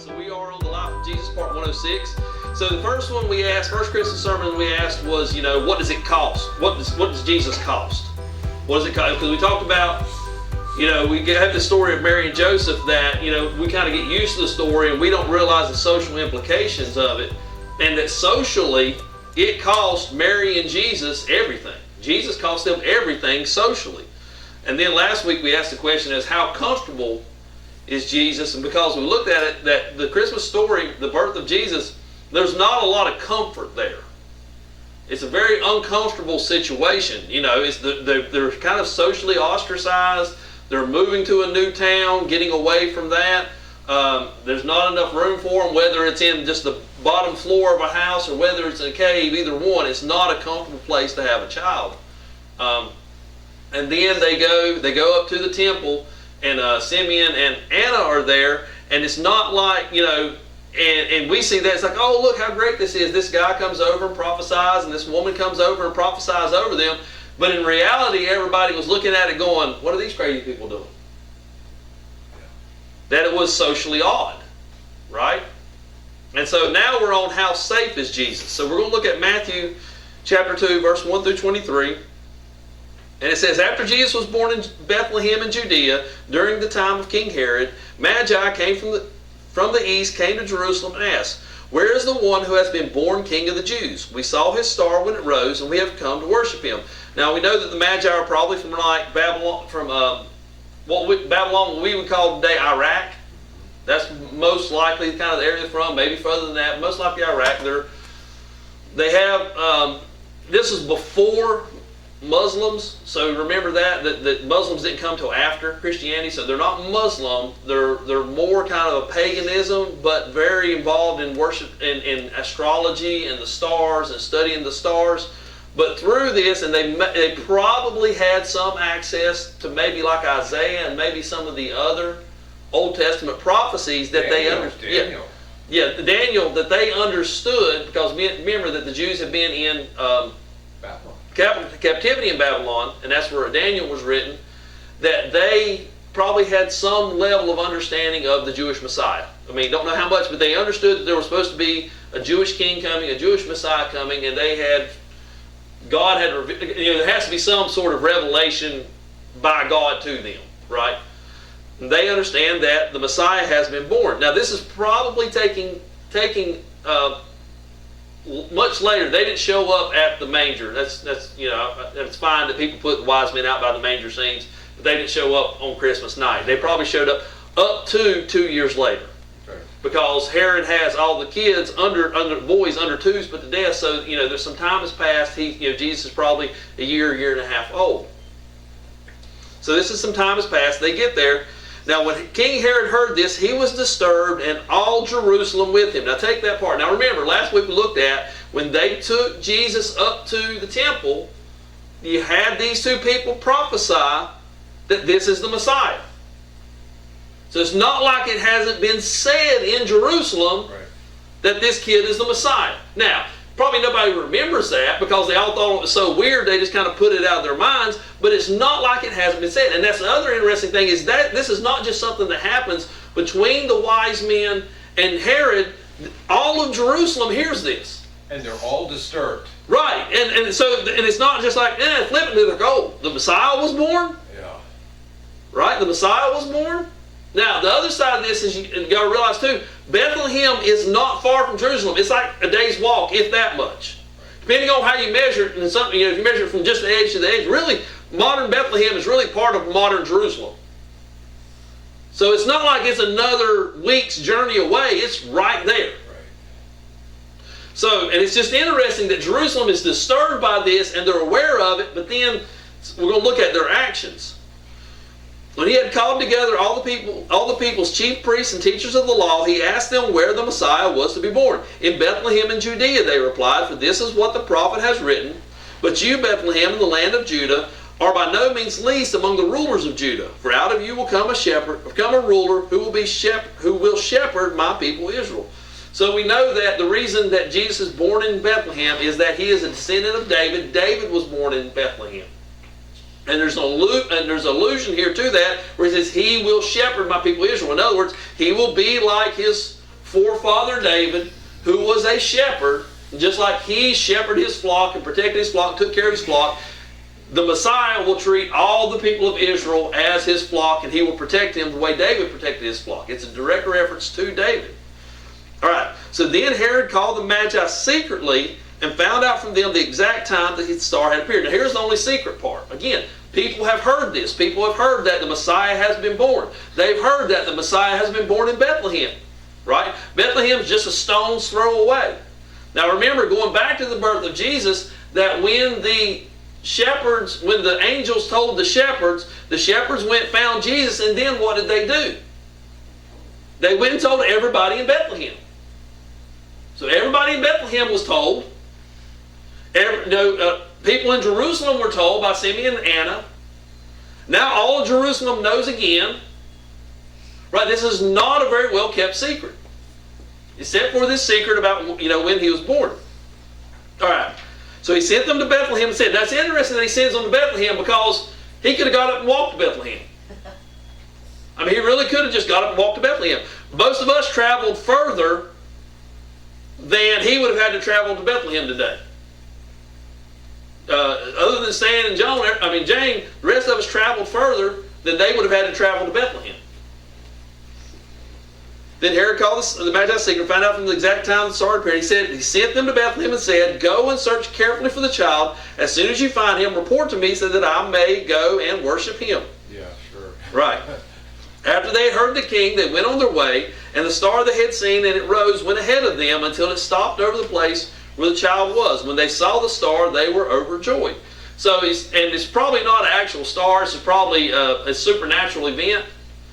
right, so we are on the Life of Jesus, part 106. So the first one we asked, first Christmas sermon we asked was, what does it cost? What does Jesus cost? What does it cost? Because we talked about, we have the story of Mary and Joseph that, we kind of get used to the story and we don't realize the social implications of it. And that socially, it cost Mary and Jesus everything. Jesus cost them everything socially. And then last week we asked the question as how comfortable is Jesus? And because we looked at it, that the Christmas story, the birth of Jesus, there's not a lot of comfort there. It's a very uncomfortable situation. They're kind of socially ostracized. They're moving to a new town, getting away from that. There's not enough room for them, whether it's in just the bottom floor of a house or whether it's in a cave, either one. It's not a comfortable place to have a child. And then they go up to the temple, and Simeon and Anna are there, and it's not like, and we see that, it's like, oh, look how great this is. This guy comes over and prophesies, and this woman comes over and prophesies over them. But in reality, everybody was looking at it going, what are these crazy people doing? That it was socially odd, right? And so now we're on how safe is Jesus. So we're going to look at Matthew chapter 2, verse 1 through 23. And it says, after Jesus was born in Bethlehem in Judea, during the time of King Herod, Magi came from the east, came to Jerusalem and asked, where is the one who has been born King of the Jews? We saw his star when it rose, and we have come to worship him. Now we know that the Magi are probably from like Babylon, Babylon, what we would call today Iraq. That's most likely kind of the area they're from, maybe further than that, most likely Iraq. They have, this is before Muslims, so remember that Muslims didn't come till after Christianity, so they're not Muslim. They're more kind of a paganism, but very involved in worship, in astrology and the stars and studying the stars. But through this, and they probably had some access to maybe like Isaiah and maybe some of the other Old Testament prophecies that Daniel. Daniel, that they understood, because remember that the Jews had been in Babylon. Captivity in Babylon, and that's where Daniel was written, that they probably had some level of understanding of the Jewish Messiah. I mean, don't know how much, but they understood that there was supposed to be a Jewish king coming, a Jewish Messiah coming, and God had, there has to be some sort of revelation by God to them, right? And they understand that the Messiah has been born. Now, this is probably taking much later. They didn't show up at the manger. That's it's fine that people put the wise men out by the manger scenes, but they didn't show up on Christmas night. They probably showed up to 2 years later, because Herod has all the kids boys under 2s put to death. So there's some time has passed. Jesus is probably a year and a half old. So this is some time has passed. They get there. Now, when King Herod heard this, he was disturbed, and all Jerusalem with him. Now, take that part. Now, remember, last week we looked at when they took Jesus up to the temple, you had these two people prophesy that this is the Messiah. So it's not like it hasn't been said in Jerusalem that this kid is the Messiah. Now, probably nobody remembers that because they all thought it was so weird they just kind of put it out of their minds, but it's not like it hasn't been said. And that's the other interesting thing, is that this is not just something that happens between the wise men and Herod. All of Jerusalem hears this. And they're all disturbed. Right. And it's not just like, flippantly, they're like, oh, the Messiah was born? Yeah. Right? The Messiah was born? Now, the other side of this is you got to realize too, Bethlehem is not far from Jerusalem. It's like a day's walk, if that much. Depending on how you measure it, and if you measure it from just the edge to the edge, really, modern Bethlehem is really part of modern Jerusalem. So it's not like it's another week's journey away. It's right there. So, and it's just interesting that Jerusalem is disturbed by this, and they're aware of it, but then we're going to look at their actions. When he had called together all the people's chief priests and teachers of the law, he asked them where the Messiah was to be born. In Bethlehem in Judea, they replied, for this is what the prophet has written. But you, Bethlehem, in the land of Judah, are by no means least among the rulers of Judah. For out of you will come a ruler who will shepherd my people Israel. So we know that the reason that Jesus is born in Bethlehem is that he is a descendant of David. David was born in Bethlehem. And there's allusion here to that, where it says, he will shepherd my people Israel. In other words, he will be like his forefather David, who was a shepherd, just like he shepherded his flock and protected his flock, took care of his flock, the Messiah will treat all the people of Israel as his flock, and he will protect them the way David protected his flock. It's a direct reference to David. All right, so then Herod called the Magi secretly and found out from them the exact time that his star had appeared. Now here's the only secret part. Again, people have heard this. People have heard that the Messiah has been born. They've heard that the Messiah has been born in Bethlehem. Right? Bethlehem's just a stone's throw away. Now remember, going back to the birth of Jesus, that when the angels told the shepherds went and found Jesus, and then what did they do? They went and told everybody in Bethlehem. So everybody in Bethlehem was told. People in Jerusalem were told by Simeon and Anna. Now all of Jerusalem knows again. Right? This is not a very well kept secret. Except for this secret about when he was born. All right. So he sent them to Bethlehem and said, that's interesting that he sends them to Bethlehem, because he could have got up and walked to Bethlehem. I mean, he really could have just got up and walked to Bethlehem. Most of us traveled further than he would have had to travel to Bethlehem today. Other than Stan and Jane, the rest of us traveled further than they would have had to travel to Bethlehem. Then Herod called the Magi secretly, found out from the exact time the star appeared. He sent them to Bethlehem and said, go and search carefully for the child. As soon as you find him, report to me so that I may go and worship him. Yeah, sure. Right. After they had heard the king, they went on their way, and the star they had seen, and it rose, went ahead of them until it stopped over the place where the child was. When they saw the star, they were overjoyed. So, it's probably not an actual star. It's probably a supernatural event.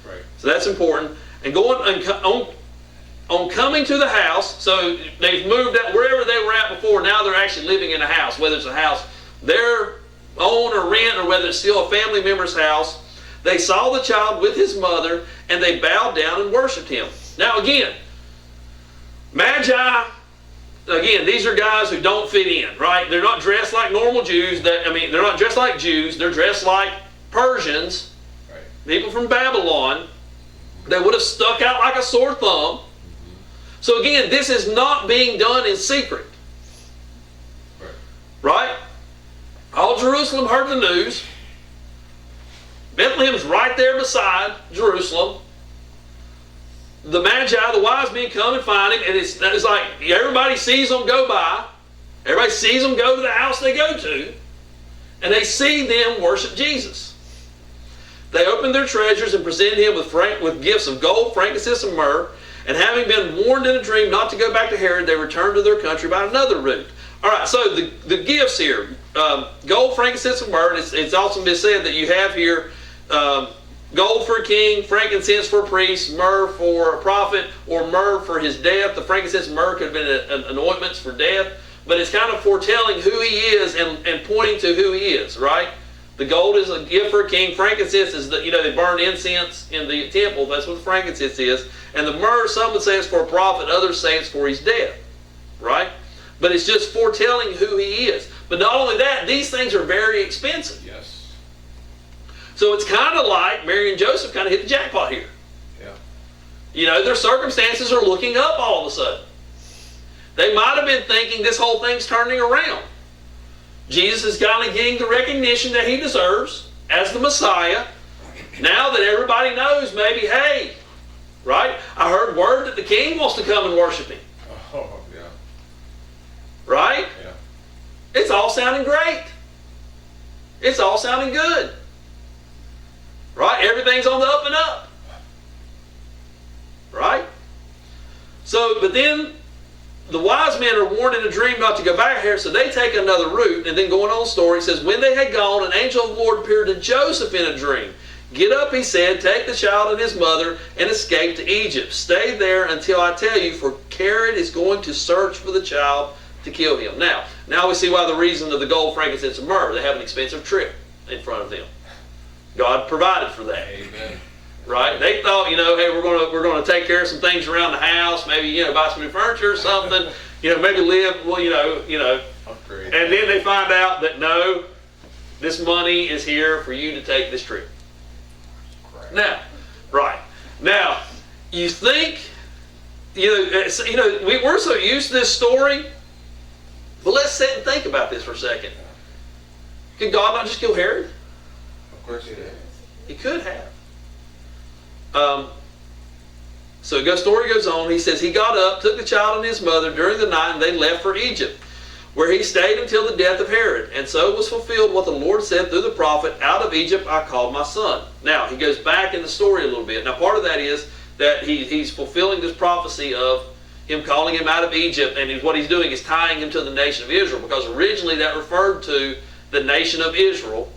Right. So that's important. And going on coming to the house, so they've moved out wherever they were at before. Now they're actually living in a house, whether it's a house their own or rent, or whether it's still a family member's house. They saw the child with his mother, and they bowed down and worshipped him. Now again, Magi, these are guys who don't fit in, right? They're not dressed like normal Jews. They're not dressed like Jews. They're dressed like Persians, Right. people from Babylon. They would have stuck out like a sore thumb. So again, this is not being done in secret. Right? All Jerusalem heard the news. Bethlehem's right there beside Jerusalem. The Magi, the wise men, come and find him, and it's like everybody sees them go by. Everybody sees them go to the house they go to, and they see them worship Jesus. They opened their treasures and presented him with gifts of gold, frankincense, and myrrh. And having been warned in a dream not to go back to Herod, they returned to their country by another route. All right, so the gifts here, gold, frankincense, and myrrh. It's also been said that you have here gold for a king, frankincense for a priest, myrrh for a prophet, or myrrh for his death. The frankincense and myrrh could have been an ointments for death, but it's kind of foretelling who he is and pointing to who he is, right? The gold is a gift for a king. Frankincense is they burned incense in the temple. That's what the frankincense is. And the myrrh, some would say it's for a prophet, others say it's for his death, right? But it's just foretelling who he is. But not only that, these things are very expensive. Yes. So it's kind of like Mary and Joseph kind of hit the jackpot here. Yeah. Their circumstances are looking up all of a sudden. They might have been thinking this whole thing's turning around. Jesus is kind of getting the recognition that he deserves as the Messiah. Now that everybody knows, maybe, hey, right? I heard word that the king wants to come and worship him. Oh, yeah. Right? Yeah. It's all sounding great. It's all sounding good. Right? Everything's on the up and up. Right? So, but then the wise men are warned in a dream not to go back here, so they take another route. And then going on the story, it says, when they had gone, an angel of the Lord appeared to Joseph in a dream. Get up, he said, take the child and his mother and escape to Egypt. Stay there until I tell you, for Herod is going to search for the child to kill him. Now we see why the reason of the gold, frankincense, and myrrh. They have an expensive trip in front of them. God provided for that. Amen. Right? They thought, hey, we're gonna take care of some things around the house, maybe buy some new furniture or something, maybe live, Upgrade. and then they find out that no, this money is here for you to take this trip. Crap. Now, you think we're so used to this story, but let's sit and think about this for a second. Could God not just kill Herod? Of course he did. He could have. So the story goes on. He says, he got up, took the child and his mother during the night, and they left for Egypt, where he stayed until the death of Herod. And so was fulfilled what the Lord said through the prophet, out of Egypt I called my son. Now, he goes back in the story a little bit. Now, part of that is that he's fulfilling this prophecy of him calling him out of Egypt, and what he's doing is tying him to the nation of Israel, because originally that referred to the nation of Israel,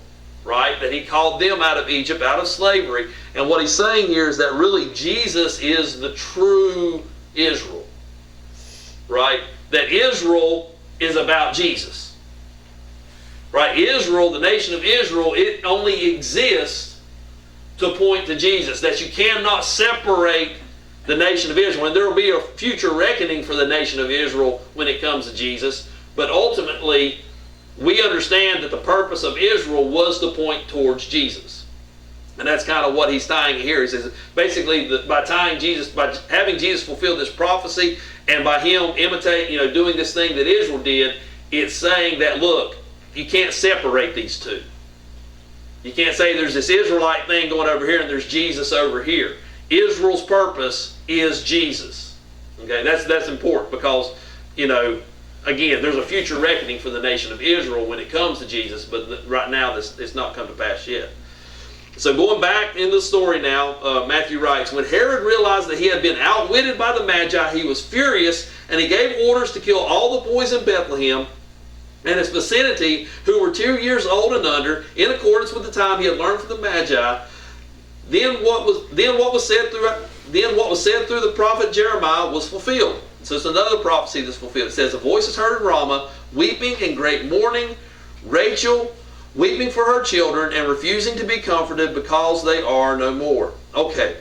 right? That he called them out of Egypt, out of slavery. And what he's saying here is that really Jesus is the true Israel, right? That Israel is about Jesus, right? Israel, the nation of Israel, it only exists to point to Jesus. That you cannot separate the nation of Israel. And there will be a future reckoning for the nation of Israel when it comes to Jesus. But ultimately, we understand that the purpose of Israel was to point towards Jesus. And that's kind of what he's tying here. He says basically by having Jesus fulfill this prophecy, and by him doing this thing that Israel did, it's saying that, look, you can't separate these two. You can't say there's this Israelite thing going over here and there's Jesus over here. Israel's purpose is Jesus. Okay, that's important, because, again, there's a future reckoning for the nation of Israel when it comes to Jesus, but right now it's not come to pass yet. So going back in the story now, Matthew writes, when Herod realized that he had been outwitted by the Magi, he was furious, and he gave orders to kill all the boys in Bethlehem and its vicinity who were 2 years old and under, in accordance with the time he had learned from the Magi. Then what was said through the prophet Jeremiah was fulfilled. So it's another prophecy that's fulfilled. It says, a voice is heard in Ramah, weeping in great mourning, Rachel weeping for her children and refusing to be comforted because they are no more. Okay.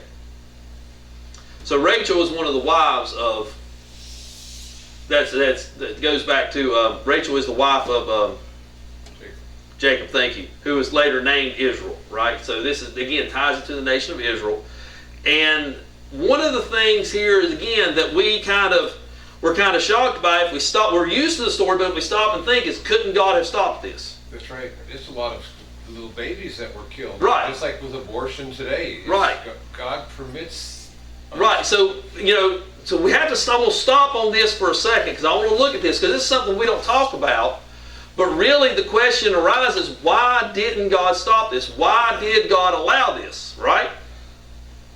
So Rachel is one of the wives of, that goes back to, Rachel is the wife of Jacob, thank you, who was later named Israel, right? So this is, again, ties it to the nation of Israel. And one of the things here is, again, that we're kind of shocked by, if we stop, we're used to the story, but if we stop and think, is couldn't God have stopped this? That's right. There's a lot of little babies that were killed. Right. Just like with abortion today. Right. God permits. Right. So, so we have to stop on this for a second, because I want to look at this, because this is something we don't talk about. But really the question arises, why didn't God stop this? Why did God allow this? Right?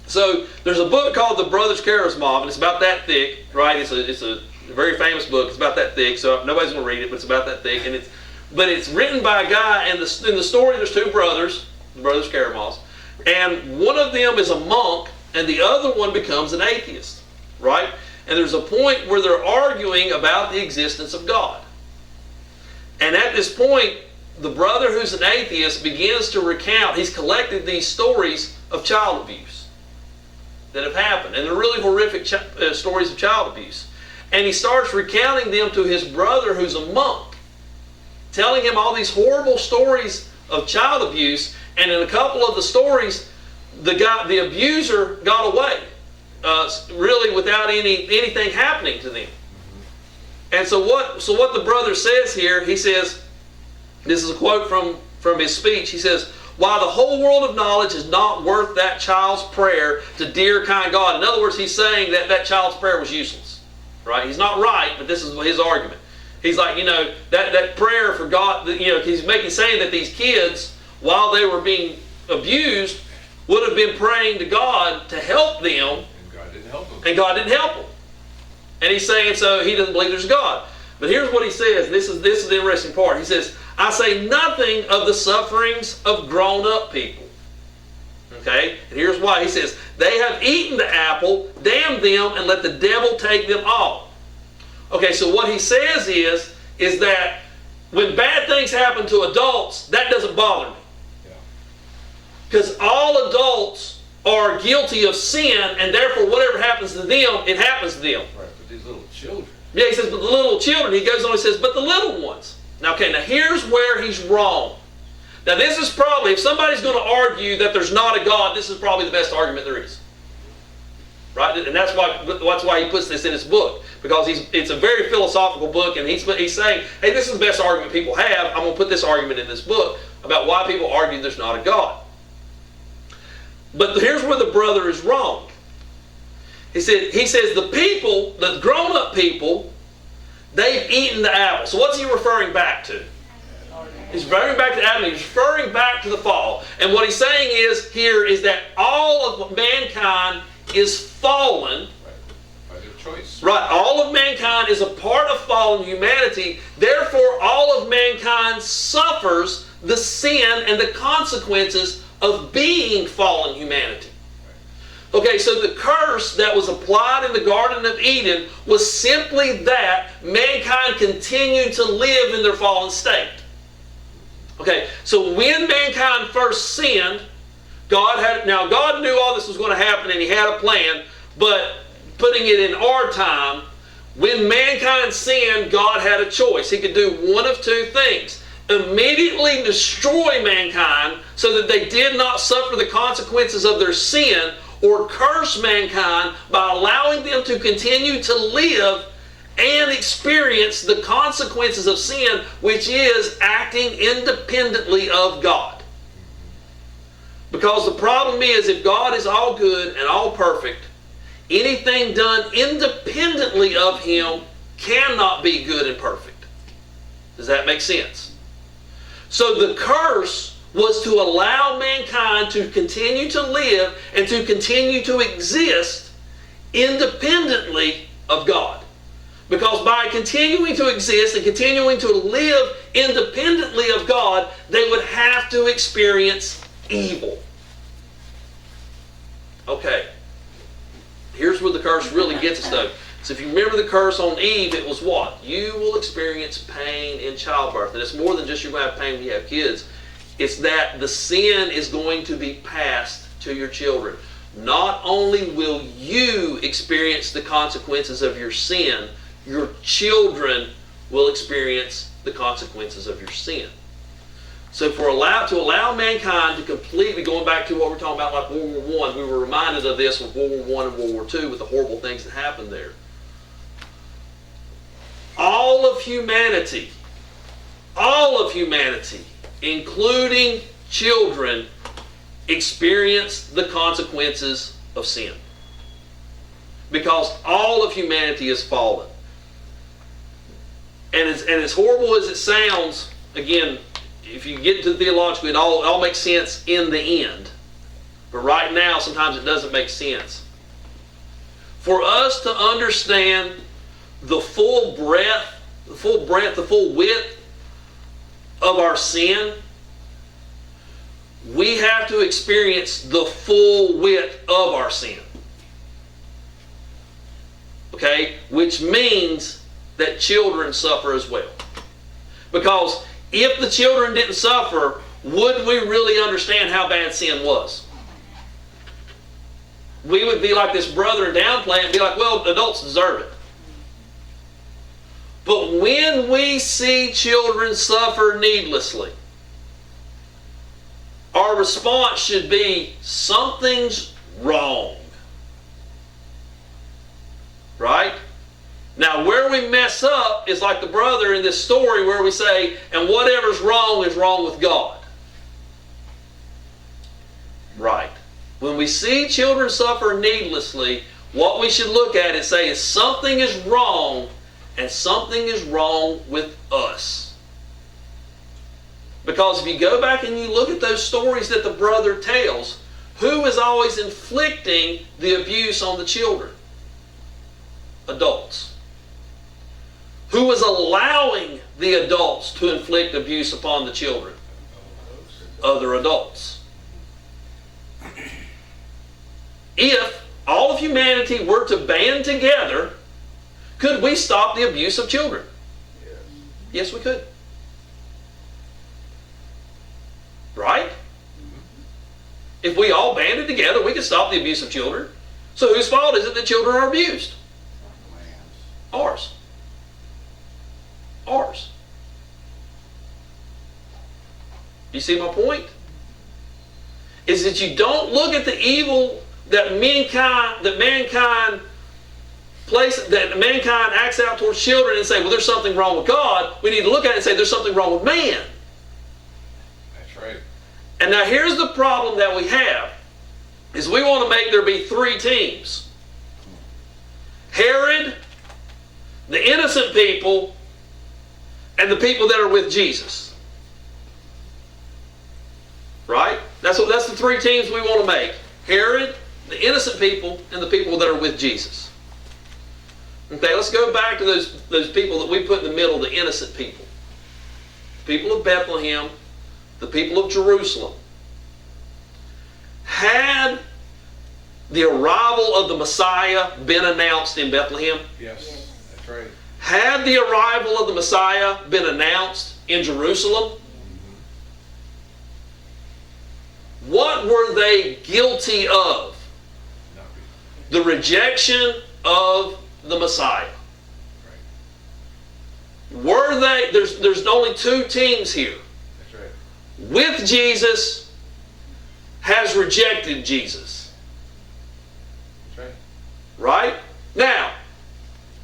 So there's a book called The Brothers Karamazov, and it's about that thick, right? It's a very famous book. It's about that thick, so nobody's going to read it, but it's about that thick. But it's written by a guy, and in the story there's two brothers, the Brothers Karamazov, and one of them is a monk, and the other one becomes an atheist, right? And there's a point where they're arguing about the existence of God. And at this point, the brother who's an atheist begins to recount, he's collected these stories of child abuse that have happened. And they're really horrific stories of child abuse. And he starts recounting them to his brother who's a monk, telling him all these horrible stories of child abuse. And in a couple of the stories, the abuser got away, really without anything happening to them. And so what the brother says here, he says, this is a quote from his speech, he says, while the whole world of knowledge is not worth that child's prayer to dear kind God. In other words, he's saying that child's prayer was useless. Right? He's not right, but this is his argument. He's like, that prayer for God, he's saying that these kids, while they were being abused, would have been praying to God to help them. And God didn't help them. And God didn't help them. And he's saying, so he doesn't believe there's a God. But here's what he says, and this is the interesting part. He says, I say nothing of the sufferings of grown-up people. Okay? And here's why. He says, they have eaten the apple, damn them, and let the devil take them all. Okay, so what he says is that when bad things happen to adults, that doesn't bother me. Because all adults are guilty of sin, and therefore whatever happens to them, it happens to them. Right, but these little children. Yeah, he says, but the little children. He goes on and says, but the little ones. Now, okay, now here's where he's wrong. Now this is probably, if somebody's going to argue that there's not a God, this is probably the best argument there is. right? And that's why he puts this in his book, because it's a very philosophical book, and he's saying, hey, this is the best argument people have. I'm going to put this argument in this book about why people argue there's not a God. But here's where the brother is wrong. He says the people, the grown-up people, they've eaten the apple. So what's he referring back to? He's referring back to Adam. He's referring back to the fall. And what he's saying is that all of mankind is fallen. By their choice. Right. All of mankind is a part of fallen humanity. Therefore, all of mankind suffers the sin and the consequences of being fallen humanity. Okay, so the curse that was applied in the Garden of Eden was simply that mankind continued to live in their fallen state. Okay, so when mankind first sinned, God knew all this was going to happen and He had a plan, but putting it in our time, when mankind sinned, God had a choice. He could do one of two things. Immediately destroy mankind so that they did not suffer the consequences of their sin, or curse mankind by allowing them to continue to live and experience the consequences of sin, which is acting independently of God. Because the problem is, if God is all good and all perfect, anything done independently of Him cannot be good and perfect. Does that make sense? So the curse was to allow mankind to continue to live and to continue to exist independently of God. Because by continuing to exist and continuing to live independently of God, they would have to experience evil. Okay. Here's where the curse really gets us though. So if you remember the curse on Eve, it was what? You will experience pain in childbirth. And it's more than just you're going to have pain when you have kids. It's that the sin is going to be passed to your children. Not only will you experience the consequences of your sin, your children will experience the consequences of your sin. So to allow mankind to completely, going back to what we're talking about like World War I, we were reminded of this with World War I and World War II with the horrible things that happened there. All of humanity, including children, experience the consequences of sin. Because all of humanity is fallen. And as horrible as it sounds, again, if you get to theologically, it all makes sense in the end. But right now, sometimes it doesn't make sense. For us to understand the full breadth, the full width of our sin, we have to experience the full width of our sin. Okay? Which means that children suffer as well. Because if the children didn't suffer, would we really understand how bad sin was? We would be like this brother and downplay it and be like, well, adults deserve it. But when we see children suffer needlessly, our response should be, something's wrong. Right? Now, where we mess up is like the brother in this story where we say, and whatever's wrong is wrong with God. Right. When we see children suffer needlessly, what we should look at and say is something is wrong, and something is wrong with us. Because if you go back and you look at those stories that the brother tells, who is always inflicting the abuse on the children? Adults. Who is allowing the adults to inflict abuse upon the children? Other adults. If all of humanity were to band together, could we stop the abuse of children? Yes, we could. Right? If we all banded together, we could stop the abuse of children. So whose fault is it that children are abused? Ours. Ours. You see my point? Is that you don't look at the evil that mankind acts out towards children and say, well, there's something wrong with God, we need to look at it and say there's something wrong with man. That's right. And now here's the problem that we have, is we want to make there be three teams. Herod, the innocent people, and the people that are with Jesus. Right? That's the three teams we want to make. Herod, the innocent people, and the people that are with Jesus. Okay, let's go back to those people that we put in the middle, the innocent people. The people of Bethlehem, the people of Jerusalem. Had the arrival of the Messiah been announced in Bethlehem? Yes, that's right. Had the arrival of the Messiah been announced in Jerusalem? What were they guilty of? The rejection of the Messiah. Right. Were they? There's only two teams here. That's right. With Jesus has rejected Jesus. That's right. Right? Now,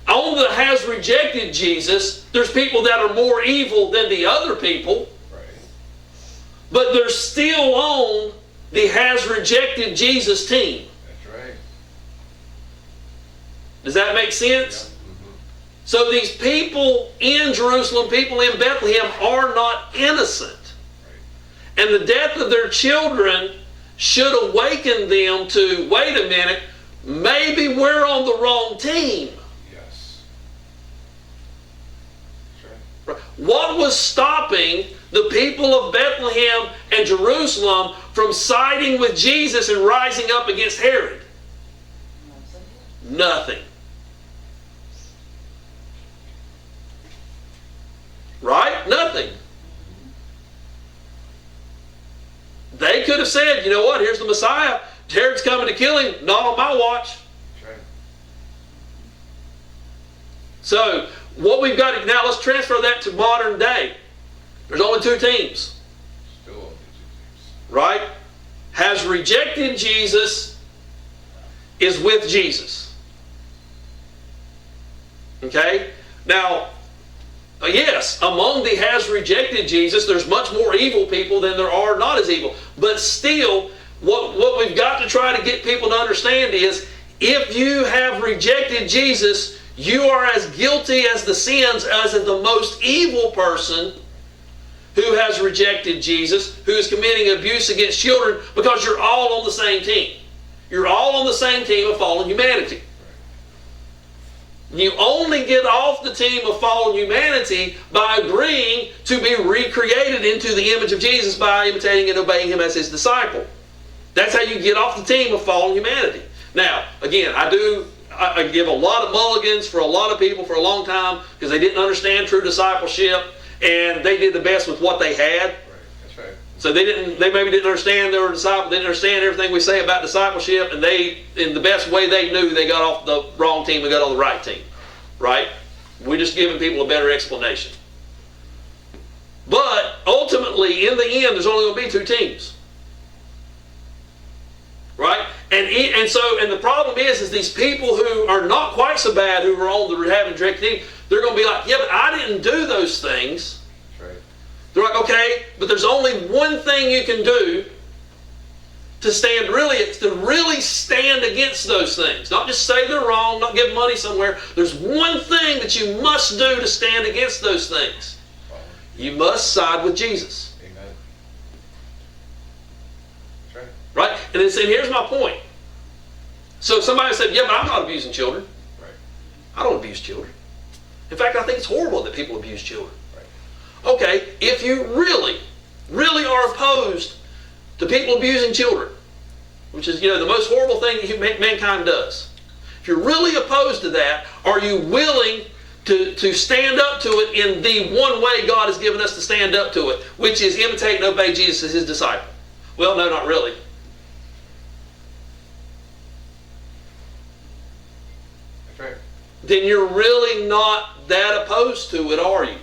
on the has rejected Jesus, there's people that are more evil than the other people. Right. But they're still on the has rejected Jesus team. That's right. Does that make sense? Yeah. So these people in Jerusalem, people in Bethlehem are not innocent. Right. And the death of their children should awaken them to, wait a minute, maybe we're on the wrong team. Yes. That's right. What was stopping the people of Bethlehem and Jerusalem from siding with Jesus and rising up against Herod? Nothing. Right? Nothing. They could have said, you know what, here's the Messiah. Herod's coming to kill him. Not on my watch. That's right. So, what we've got, now let's transfer that to modern day. There's only two teams. Still only two teams. Right? Has rejected Jesus, is with Jesus. Okay? Now, yes, among the has rejected Jesus, there's much more evil people than there are not as evil. But still, what we've got to try to get people to understand is, if you have rejected Jesus, you are as guilty as the sins as the most evil person who has rejected Jesus, who is committing abuse against children, because you're all on the same team. You're all on the same team of fallen humanity. You only get off the team of fallen humanity by agreeing to be recreated into the image of Jesus by imitating and obeying Him as His disciple. That's how you get off the team of fallen humanity. Now, again, I give a lot of mulligans for a lot of people for a long time because they didn't understand true discipleship, and they did the best with what they had. Right. That's right. So they maybe didn't understand they were a disciple, they didn't understand everything we say about discipleship, and they, in the best way they knew, they got off the wrong team and got on the right team. Right? We're just giving people a better explanation. But ultimately, in the end, there's only going to be two teams. Right? And the problem is these people who are not quite so bad, who are on the having direct team, they're going to be like, yeah, but I didn't do those things. That's right. They're like, okay, but there's only one thing you can do to really stand against those things. Not just say they're wrong, not give money somewhere. There's one thing that you must do to stand against those things. You must side with Jesus. Amen. That's right. Right? And here's my point. So somebody said, yeah, but I'm not abusing children. Right. I don't abuse children. In fact, I think it's horrible that people abuse children. Right. Okay, if you really, really are opposed to people abusing children, which is, the most horrible thing that mankind does. If you're really opposed to that, are you willing to stand up to it in the one way God has given us to stand up to it, which is imitate and obey Jesus as His disciple? Well, no, not really. That's right. Then you're really not that opposed to it, are you?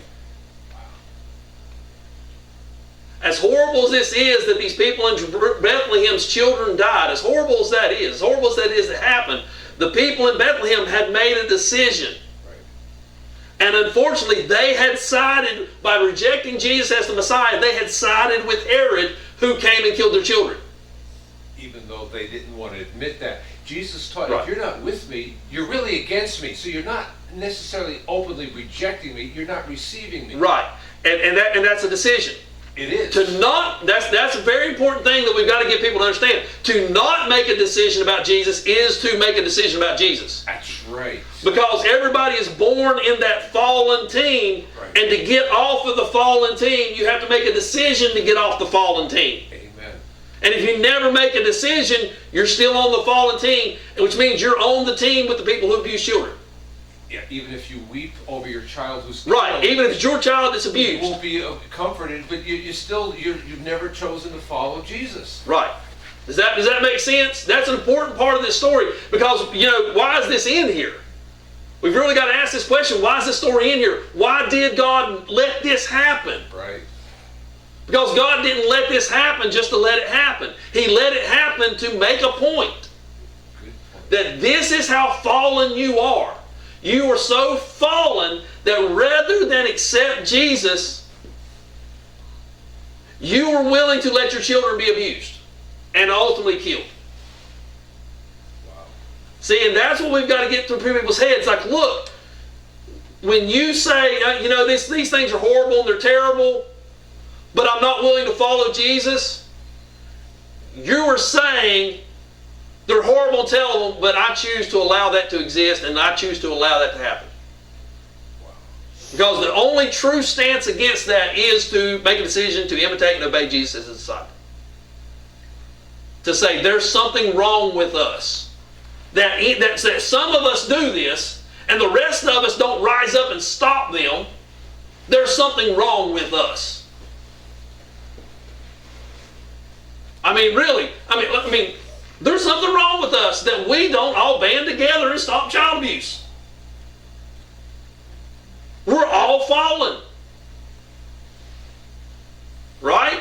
as horrible as this is that these people in Bethlehem's children died, as horrible as that is, that happened, the people in Bethlehem had made a decision. And unfortunately, they had sided, by rejecting Jesus as the Messiah, they had sided with Herod, who came and killed their children. Even though they didn't want to admit that. Jesus taught, Right. if you're not with me, you're really against me. So you're not necessarily openly rejecting me, you're not receiving me. Right. And that's a decision. It is. That's a very important thing that we've got to get people to understand. To not make a decision about Jesus is to make a decision about Jesus. That's right. Because everybody is born in that fallen team, Right. and to get off of the fallen team, you have to make a decision to get off the fallen team. Amen. And if you never make a decision, you're still on the fallen team, which means you're on the team with the people who abuse children. Yeah, even if you weep over your child who's Right, killed, even if it's your child that's you abused. won't be comforted, but you've never chosen to follow Jesus. Right. Does that make sense? That's an important part of this story, because, why is this in here? We've really got to ask this question, why is this story in here? Why did God let this happen? Right. Because God didn't let this happen just to let it happen. He let it happen to make a point. Good point. That this is how fallen you are. You are so fallen that rather than accept Jesus, you are willing to let your children be abused and ultimately killed. Wow. See, and that's what we've got to get through people's heads. Like, look, when you say, these things are horrible and they're terrible, but I'm not willing to follow Jesus, you are saying they're horrible and terrible, but I choose to allow that to exist, and I choose to allow that to happen. Wow. Because the only true stance against that is to make a decision to imitate and obey Jesus as a disciple. To say there's something wrong with us. That some of us do this, and the rest of us don't rise up and stop them. There's something wrong with us. Really. There's something wrong with us that we don't all band together and stop child abuse. We're all fallen. Right?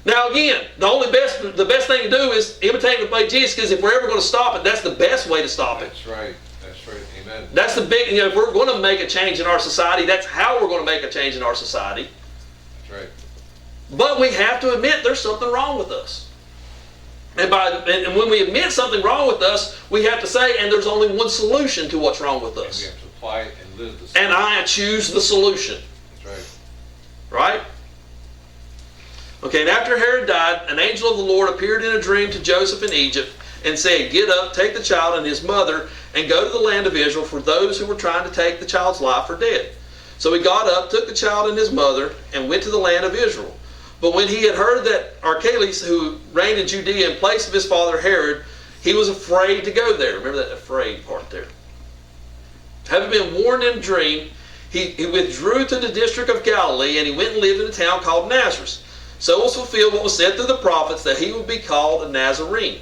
Now again, the best thing to do is imitate and obey Jesus, because if we're ever going to stop it, that's the best way to stop it. That's right. That's right. Amen. That's the big, if we're going to make a change in our society, that's how we're going to make a change in our society. That's right. But we have to admit there's something wrong with us. And when we admit something wrong with us, we have to say, and there's only one solution to what's wrong with And we us. have to apply it and live the solution. And I choose the solution. That's right. Right? Okay, and after Herod died, an angel of the Lord appeared in a dream to Joseph in Egypt and said, "Get up, take the child and his mother, and go to the land of Israel, for those who were trying to take the child's life are dead." So he got up, took the child and his mother, and went to the land of Israel. But when he had heard that Archelaus, who reigned in Judea in place of his father Herod, he was afraid to go there. Remember that afraid part there. Having been warned in a dream, he withdrew to the district of Galilee, and he went and lived in a town called Nazareth. So was fulfilled what was said through the prophets, that he would be called a Nazarene.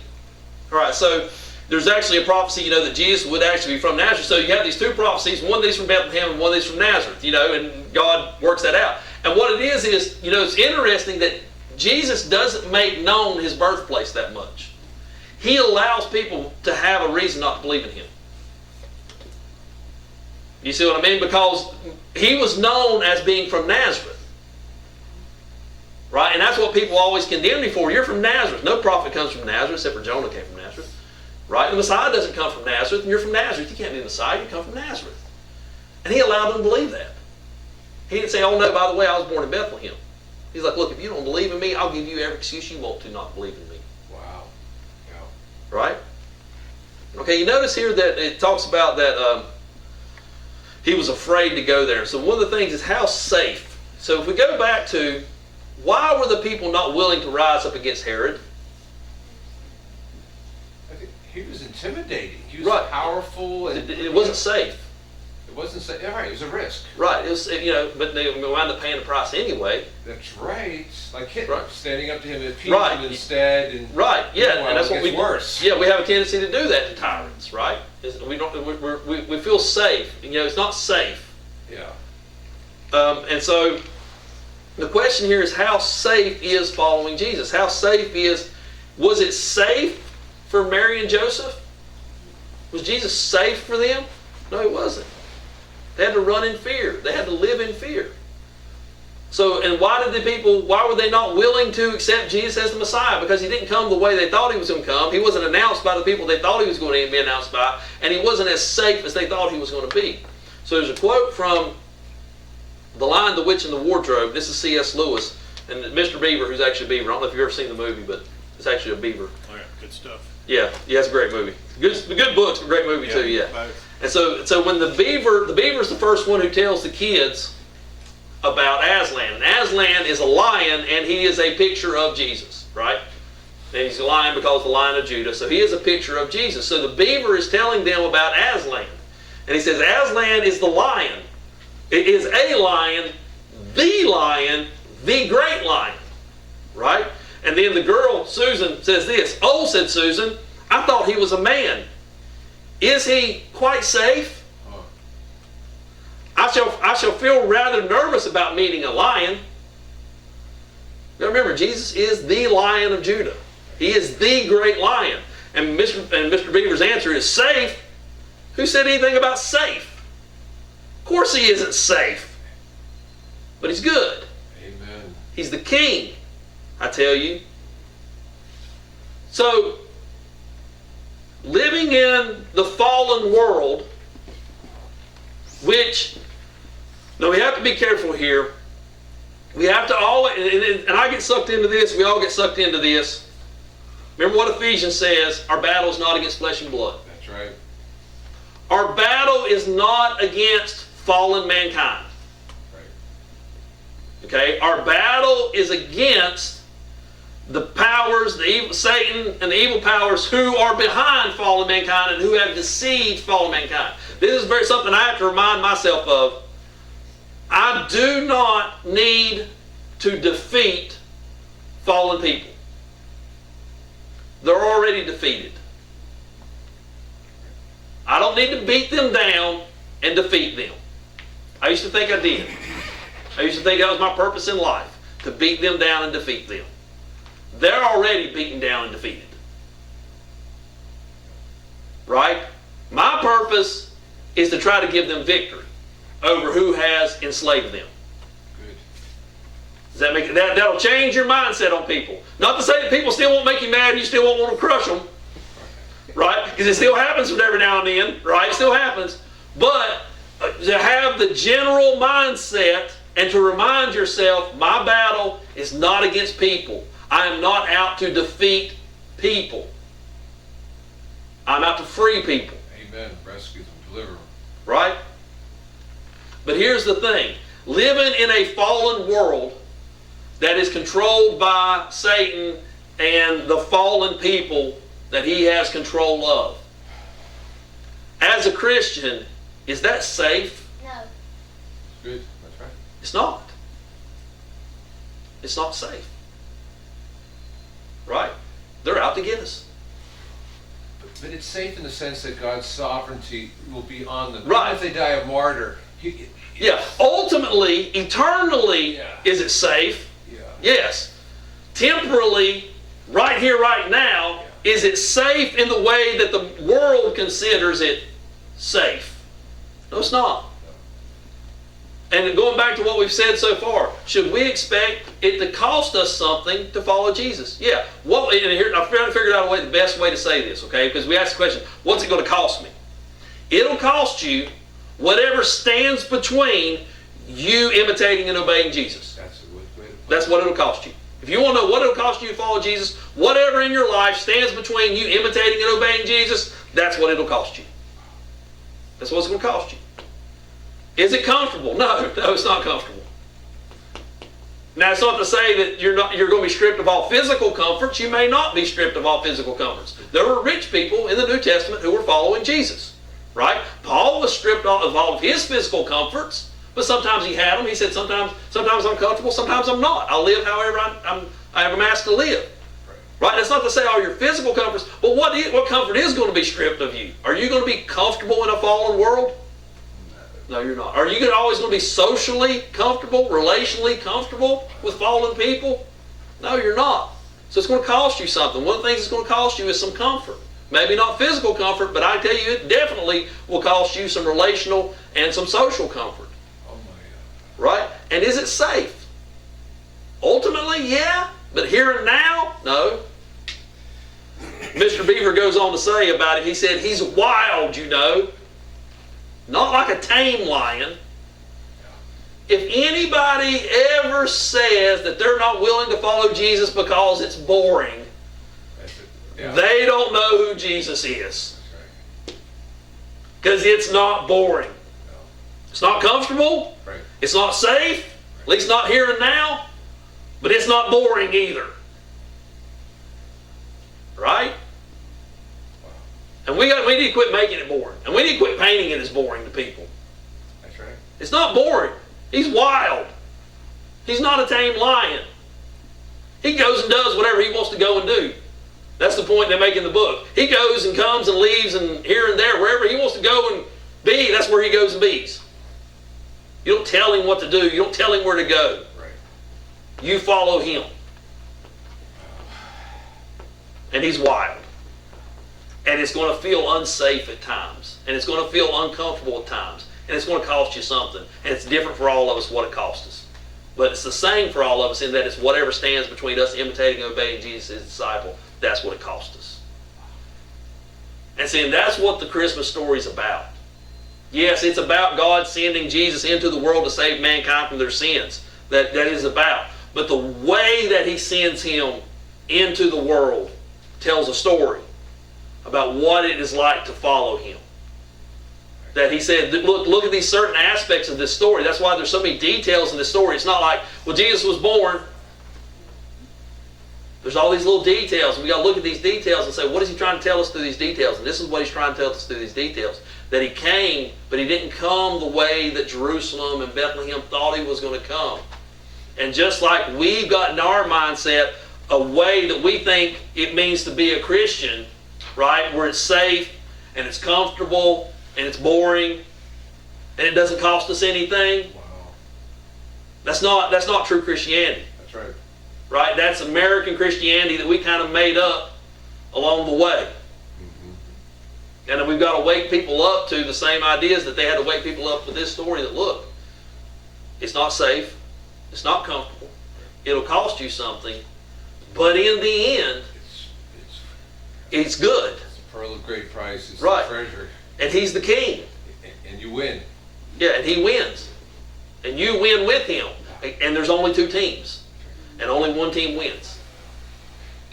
All right, so there's actually a prophecy, that Jesus would actually be from Nazareth. So you have these two prophecies, one of these from Bethlehem and one of these from Nazareth, and God works that out. And what it is, it's interesting that Jesus doesn't make known his birthplace that much. He allows people to have a reason not to believe in him. You see what I mean? Because he was known as being from Nazareth. Right? And that's what people always condemn me for. You're from Nazareth. No prophet comes from Nazareth, except for Jonah came from Nazareth. Right? The Messiah doesn't come from Nazareth, and you're from Nazareth. You can't be the Messiah. You come from Nazareth. And he allowed them to believe that. He didn't say, "Oh no, by the way, I was born in Bethlehem." He's like, "Look, if you don't believe in me, I'll give you every excuse you want to not believe in me." Wow. Yeah. Right? Okay, you notice here that it talks about that he was afraid to go there. So one of the things is how safe. So if we go back to, why were the people not willing to rise up against Herod? I think he was intimidating. He was Right. powerful. And, It wasn't safe. It wasn't safe. Yeah, right. It was a risk. Right. It was, but they wound up paying the price anyway. That's right. Like Hitler, Right. standing up to him and appeasing Right. him instead. And Right. Yeah. meanwhile, And that's it what gets we worse. Yeah, we have a tendency to do that to tyrants, right? We feel safe. It's not safe. Yeah. And so The question here is, how safe is following Jesus? How safe was it safe for Mary and Joseph? Was Jesus safe for them? No, he wasn't. They had to run in fear. They had to live in fear. So, and why were they not willing to accept Jesus as the Messiah? Because he didn't come the way they thought he was going to come. He wasn't announced by the people they thought he was going to be announced by. And he wasn't as safe as they thought he was going to be. So there's a quote from The Lion, the Witch, and the Wardrobe. This is C.S. Lewis. And Mr. Beaver, who's actually a beaver. I don't know if you've ever seen the movie, but it's actually a beaver. Oh yeah, good stuff. Yeah, it's a great movie. Good books, but great movie too, yeah. Both. And so when the beaver's the first one who tells the kids about Aslan. And Aslan is a lion, and he is a picture of Jesus, right? And he's a lion because the Lion of Judah. So he is a picture of Jesus. So the beaver is telling them about Aslan. And he says, Aslan is the lion. It is a lion, the great lion, right? And then the girl, Susan, says this, "Oh," said Susan, "I thought he was a man. Is he quite safe? I shall feel rather nervous about meeting a lion." Now remember, Jesus is the Lion of Judah. He is the great lion. And Mr. Beaver's answer is, safe? Who said anything about safe? Of course he isn't safe. But he's good. Amen. He's the king, I tell you. So, living in the fallen world, which, now we have to be careful here. We have to always, and I get sucked into this, we all get sucked into this. Remember what Ephesians says, our battle is not against flesh and blood. That's right. Our battle is not against fallen mankind. Right. Okay? Our battle is against the powers, Satan and the evil powers who are behind fallen mankind and who have deceived fallen mankind. This is something I have to remind myself of. I do not need to defeat fallen people. They're already defeated. I don't need to beat them down and defeat them. I used to think I did. I used to think that was my purpose in life, to beat them down and defeat them. They're already beaten down and defeated. Right? My purpose is to try to give them victory over who has enslaved them. Good. Does that make that'll change your mindset on people. Not to say that people still won't make you mad and you still won't want to crush them. Right? Because it still happens from every now and then. Right? It still happens. But to have the general mindset and to remind yourself, my battle is not against people. I am not out to defeat people. I'm out to free people. Amen. Rescue them, deliver them. Right? But here's the thing. Living in a fallen world that is controlled by Satan and the fallen people that he has control of. As a Christian, is that safe? No. Good. That's right. It's not. It's not safe. Right? They're out to get us. But it's safe in the sense that God's sovereignty will be on them. Right. Even if they die a martyr. Yeah. Ultimately, eternally, Yeah. is it safe? Yeah. Yes. Temporally, right here, right now, is it safe in the way that the world considers it safe? No, it's not. And going back to what we've said so far, should we expect it to cost us something to follow Jesus? Yeah. And here, I've figured out the best way to say this, okay? Because we asked the question, what's it going to cost me? It'll cost you whatever stands between you imitating and obeying Jesus. That's a good way to put it. That's what it'll cost you. If you want to know what it'll cost you to follow Jesus, whatever in your life stands between you imitating and obeying Jesus, that's what it'll cost you. That's what it's going to cost you. Is it comfortable? No, it's not comfortable. Now, it's not to say that you're going to be stripped of all physical comforts. You may not be stripped of all physical comforts. There were rich people in the New Testament who were following Jesus, right? Paul was stripped of all of his physical comforts, but sometimes he had them. He said, sometimes I'm comfortable, sometimes I'm not. I'll live however I am asked to live. Right? That's not to say all your physical comforts, but what comfort is going to be stripped of you? Are you going to be comfortable in a fallen world? No, you're not. Are you always going to be socially comfortable, relationally comfortable with fallen people? No, you're not. So it's going to cost you something. One of the things it's going to cost you is some comfort. Maybe not physical comfort, but I tell you, it definitely will cost you some relational and some social comfort. Oh my God. Right? And is it safe? Ultimately, yeah. But here and now, no. Mr. Beaver goes on to say about it, he said, he's wild, you know. Not like a tame lion. If anybody ever says that they're not willing to follow Jesus because it's boring, Yeah. they don't know who Jesus is. That's Because it's not boring. right. No. It's not comfortable. Right. It's not safe. At least not here and now. But it's not boring either. Right? Wow. And we need to quit making it boring. And we need to quit painting it as boring to people. That's right. It's not boring. He's wild. He's not a tame lion. He goes and does whatever he wants to go and do. That's the point they make in the book. He goes and comes and leaves and here and there, wherever he wants to go and be, that's where he goes and bees. You don't tell him what to do. You don't tell him where to go. Right. You follow him. And he's wild. And it's going to feel unsafe at times. And it's going to feel uncomfortable at times. And it's going to cost you something. And it's different for all of us what it costs us. But it's the same for all of us in that it's whatever stands between us imitating and obeying Jesus as a disciple. That's what it cost us. And see, and that's what the Christmas story is about. Yes, it's about God sending Jesus into the world to save mankind from their sins. That is about. But the way that he sends him into the world tells a story about what it is like to follow him. That he said, look at these certain aspects of this story. That's why there's so many details in this story. It's not like, well, Jesus was born. There's all these little details. And we got to look at these details and say, what is he trying to tell us through these details? And this is what he's trying to tell us through these details. That he came, but he didn't come the way that Jerusalem and Bethlehem thought he was going to come. And just like we've got in our mindset a way that we think it means to be a Christian, right? Where it's safe and it's comfortable and it's boring and it doesn't cost us anything. Wow. That's not true Christianity. That's right. Right? That's American Christianity that we kind of made up along the way. Mm-hmm. And then we've got to wake people up to the same ideas that they had to wake people up with this story that, look, it's not safe, it's not comfortable, it'll cost you something, but in the end, it's good. It's a pearl of great price. It's Right. a treasure. And he's the king. And you win. Yeah, and he wins. And you win with him. And there's only two teams. And only one team wins.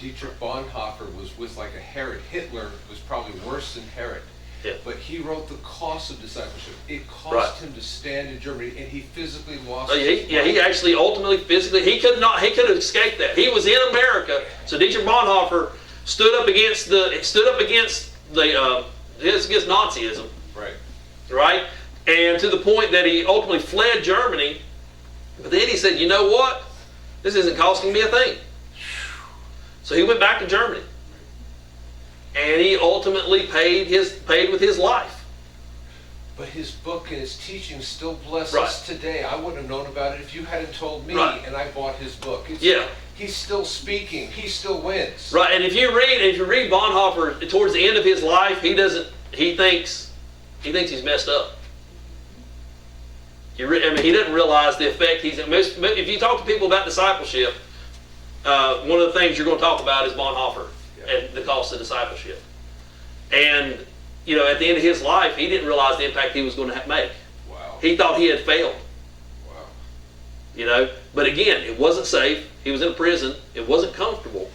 Dietrich Bonhoeffer was with like a Herod. Hitler was probably worse than Herod. Yeah. But he wrote The Cost of Discipleship. It cost Right. him to stand in Germany, and he physically lost He actually ultimately physically he could have escaped that. He was in America, so Dietrich Bonhoeffer stood up against Nazism, Right. right? And to the point that he ultimately fled Germany. But then he said, you know what? This isn't costing me a thing. So he went back to Germany. And he ultimately paid with his life. But his book and his teaching still bless Right. us today. I wouldn't have known about it if you hadn't told me, Right. and I bought his book. Yeah. He's still speaking. He still wins. Right, and if you read Bonhoeffer towards the end of his life, he thinks he's messed up. He doesn't realize the effect if you talk to people about discipleship, one of the things you're going to talk about is Bonhoeffer and the cost of discipleship. And at the end of his life, he didn't realize the impact he was going to make. Wow. He thought he had failed. Wow. But again, it wasn't safe. He was in a prison. It wasn't comfortable,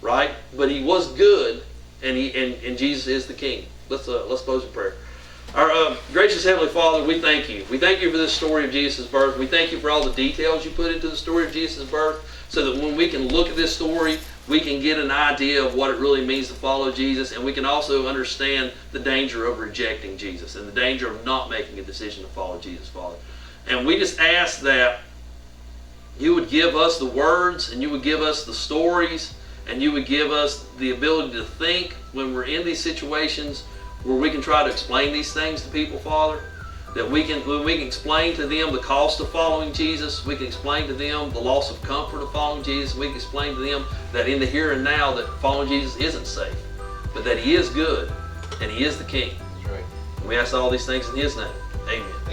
right? But he was good, and Jesus is the King. Let's close in prayer. Our gracious Heavenly Father, we thank you. We thank you for this story of Jesus' birth. We thank you for all the details you put into the story of Jesus' birth, so that when we can look at this story, we can get an idea of what it really means to follow Jesus, and we can also understand the danger of rejecting Jesus and the danger of not making a decision to follow Jesus, Father. And we just ask that you would give us the words, and you would give us the stories, and you would give us the ability to think when we're in these situations where we can try to explain these things to people, Father. that we can explain to them the cost of following Jesus. We can explain to them the loss of comfort of following Jesus. We can explain to them that in the here and now that following Jesus isn't safe, but that He is good and He is the King. That's right. And we ask all these things in His name. Amen.